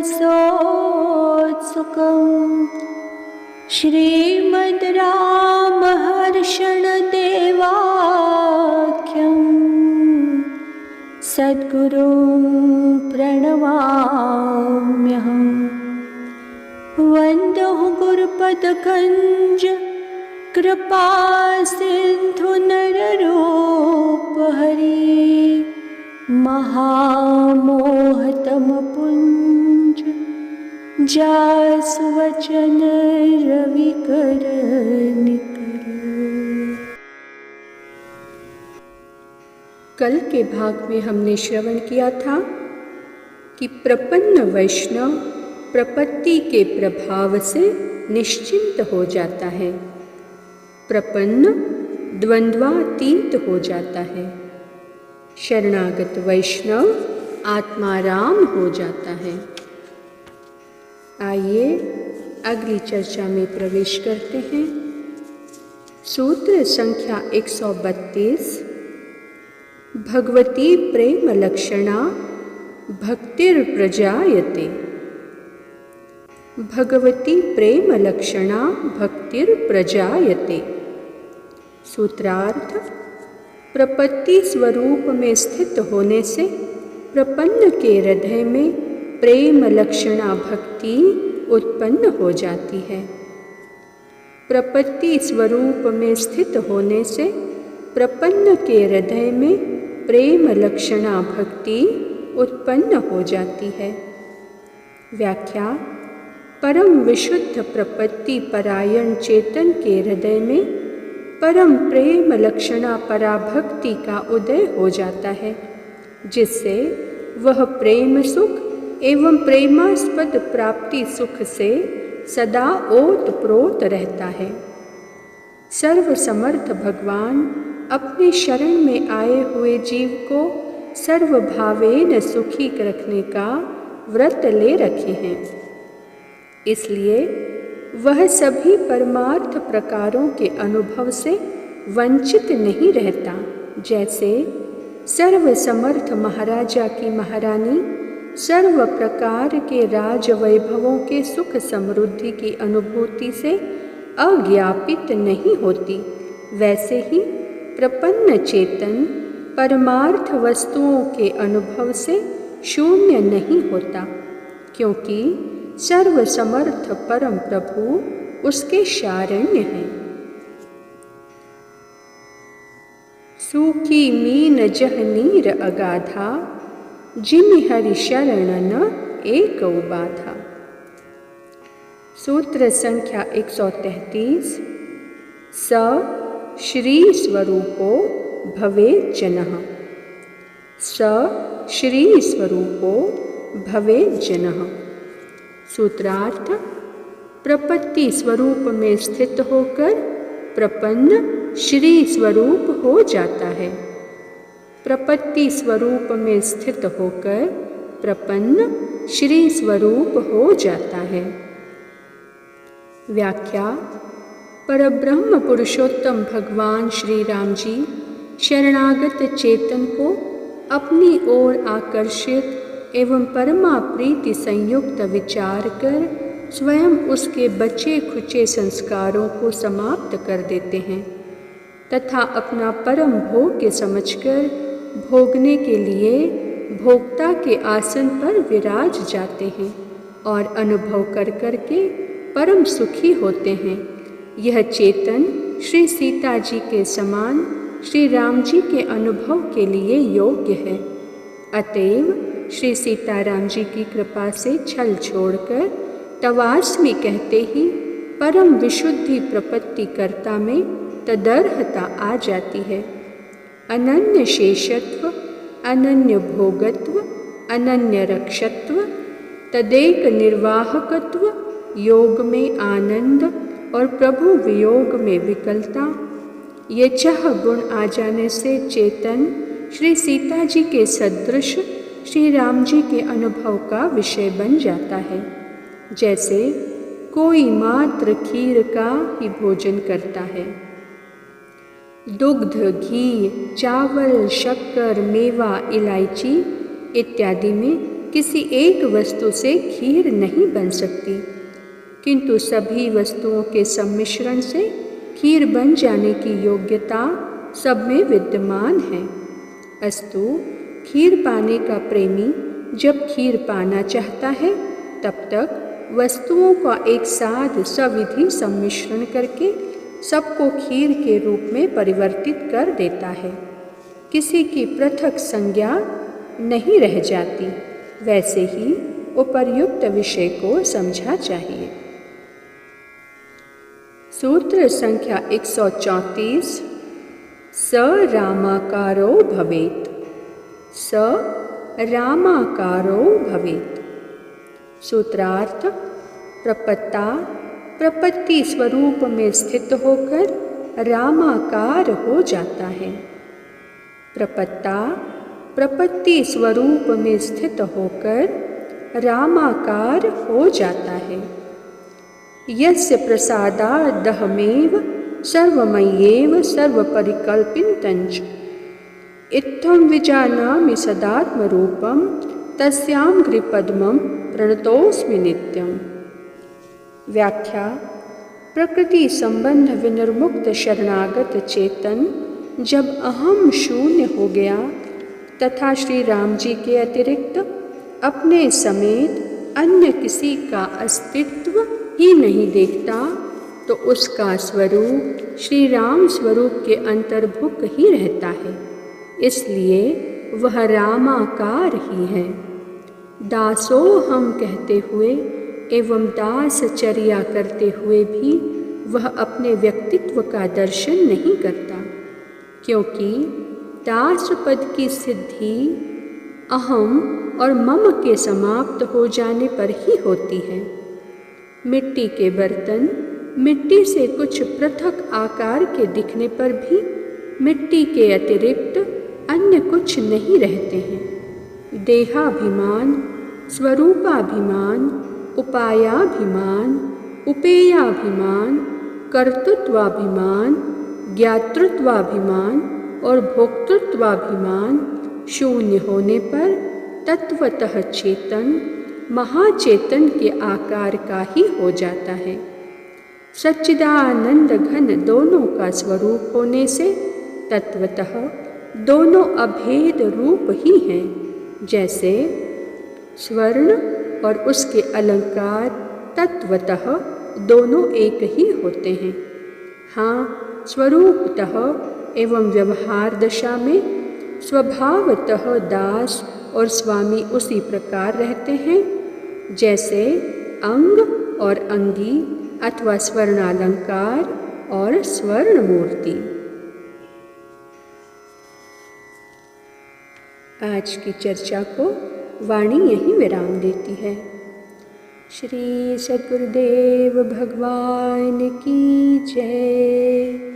रसोत्सुकम् श्रीमद् रामहर्षण देवाख्यम् सद्गुरुं प्रणमाम्यहम्। वन्दो गुरुपदकञ्ज कृपा सिन्धु नररूपहरि महामोहतमपुञ्ज जासुवचन रविकर निकर। कल के भाग में हमने श्रवण किया था कि प्रपन्न वैष्णव प्रपत्ति के प्रभाव से निश्चिंत हो जाता है, प्रपन्न द्वंद्वातीत हो जाता है, शरणागत वैष्णव आत्माराम हो जाता है। आइए अगली चर्चा में प्रवेश करते हैं। सूत्र संख्या 132। भगवती प्रेम लक्षणा भक्तिर्प्रजायते। भगवती प्रेम लक्षणा भक्तिर्प्रजायते। सूत्रार्थ: प्रपत्ति स्वरूप में स्थित होने से प्रपन्न के हृदय में प्रेम लक्षणा भक्ति उत्पन्न हो जाती है। प्रपत्ति स्वरूप में स्थित होने से प्रपन्न के हृदय में प्रेम लक्षणा भक्ति उत्पन्न हो जाती है। व्याख्या: परम विशुद्ध प्रपत्ति परायण चेतन के हृदय में परम प्रेम लक्षणा पराभक्ति का उदय हो जाता है, जिससे वह प्रेम सुख एवं प्रेमास्पद प्राप्ति सुख से सदा ओतप्रोत रहता है। सर्वसमर्थ भगवान अपने शरण में आए हुए जीव को सर्वभावेन सुखी रखने का व्रत ले रखे हैं। इसलिए वह सभी परमार्थ प्रकारों के अनुभव से वंचित नहीं रहता। जैसे सर्वसमर्थ महाराजा की महारानी सर्व प्रकार के राज वैभवों के सुख समृद्धि की अनुभूति से अज्ञापित नहीं होती, वैसे ही प्रपन्न चेतन परमार्थ वस्तुओं के अनुभव से शून्य नहीं होता, क्योंकि सर्वसमर्थ परम प्रभु उसके शारण्य हैं। सूखी मीन जह नीर अगाधा जिमि हरि शरण न एक बाधा। सूत्र संख्या 133। स श्री स्वरूपो भवेत् जनः। स श्री स्वरूपो भवेत् जनः। सूत्रार्थ: प्रपत्ति स्वरूप में स्थित होकर प्रपन्न श्री स्वरूप हो जाता है। प्रपत्ति स्वरूप में स्थित होकर प्रपन्न श्री स्वरूप हो जाता है। व्याख्या: परब्रह्म पुरुषोत्तम भगवान श्री राम जी शरणागत चेतन को अपनी ओर आकर्षित एवं परमा प्रीति संयुक्त विचार कर स्वयं उसके बचे खुचे संस्कारों को समाप्त कर देते हैं तथा अपना परम भोग्य समझकर भोगने के लिए भोक्ता के आसन पर विराज जाते हैं और अनुभव कर करके परम सुखी होते हैं। यह चेतन श्री सीता जी के समान श्री राम जी के अनुभव के लिए योग्य है। अतएव श्री सीताराम जी की कृपा से छल छोड़कर तवास्मि कहते ही परम विशुद्धि प्रपत्ति कर्ता में तदर्हता आ जाती है। अनन्य शेषत्व, अनन्य भोगत्व, अनन्य रक्षत्व, तदेक निर्वाहकत्व, योग में आनंद और प्रभु वियोग में विकलता, ये 6 गुण आ जाने से चेतन श्री सीता जी के सदृश श्री राम जी के अनुभव का विषय बन जाता है। जैसे कोई मात्र खीर का ही भोजन करता है। दुग्ध, घी, चावल, शक्कर, मेवा, इलायची इत्यादि में किसी एक वस्तु से खीर नहीं बन सकती, किंतु सभी वस्तुओं के सम्मिश्रण से खीर बन जाने की योग्यता सब में विद्यमान है। अस्तु, खीर पाने का प्रेमी जब खीर पाना चाहता है तब तक वस्तुओं का एक साथ सविधि सम्मिश्रण करके सबको खीर के रूप में परिवर्तित कर देता है। किसी की पृथक संज्ञा नहीं रह जाती। वैसे ही उपर्युक्त विषय को समझा चाहिए। सूत्र संख्या 134। स रामाकारो भवेत्। स रामाकारो भवेत्। सूत्रार्थ: प्रपत्ता प्रपत्ति स्वरूप में स्थित होकर रामाकार हो जाता है। प्रपत्ता प्रपत्ति स्वरूप में स्थित होकर रामाकार हो जाता है। यस्य प्रसादादहमेव सर्वमय्येव सर्वपरिकल्पितञ्च इत्थं विजानामि सदात्मरूपं तस्यां गृपद्मं प्रणतोऽस्मि नित्यम्। व्याख्या: प्रकृति संबंध विनिर्मुक्त शरणागत चेतन जब अहम शून्य हो गया तथा श्री राम जी के अतिरिक्त अपने समेत अन्य किसी का अस्तित्व ही नहीं देखता, तो उसका स्वरूप श्री राम स्वरूप के अंतर्भुक ही रहता है। इसलिए वह रामाकार ही है। दासो हम कहते हुए एवं दासचर्या करते हुए भी वह अपने व्यक्तित्व का दर्शन नहीं करता, क्योंकि दास पद की सिद्धि अहम और मम के समाप्त हो जाने पर ही होती है। मिट्टी के बर्तन मिट्टी से कुछ पृथक आकार के दिखने पर भी मिट्टी के अतिरिक्त अन्य कुछ नहीं रहते हैं। देहाभिमान, स्वरूपाभिमान, उपायाभिमान, उपेयाभिमान, कर्तृत्वाभिमान, ज्ञातृत्वाभिमान और भोक्तृत्वाभिमान शून्य होने पर तत्वतः चेतन महाचेतन के आकार का ही हो जाता है। सच्चिदानंद घन दोनों का स्वरूप होने से तत्वतः दोनों अभेद रूप ही हैं। जैसे स्वर्ण और उसके अलंकार तत्वतः दोनों एक ही होते हैं। हाँ, स्वरूपतः एवं व्यवहार दशा में स्वभावतः दास और स्वामी उसी प्रकार रहते हैं जैसे अंग और अंगी अथवा स्वर्णालंकार और स्वर्ण मूर्ति। आज की चर्चा को वाणी यहीं विराम देती है। श्री सद्गुरुदेव भगवान की जय।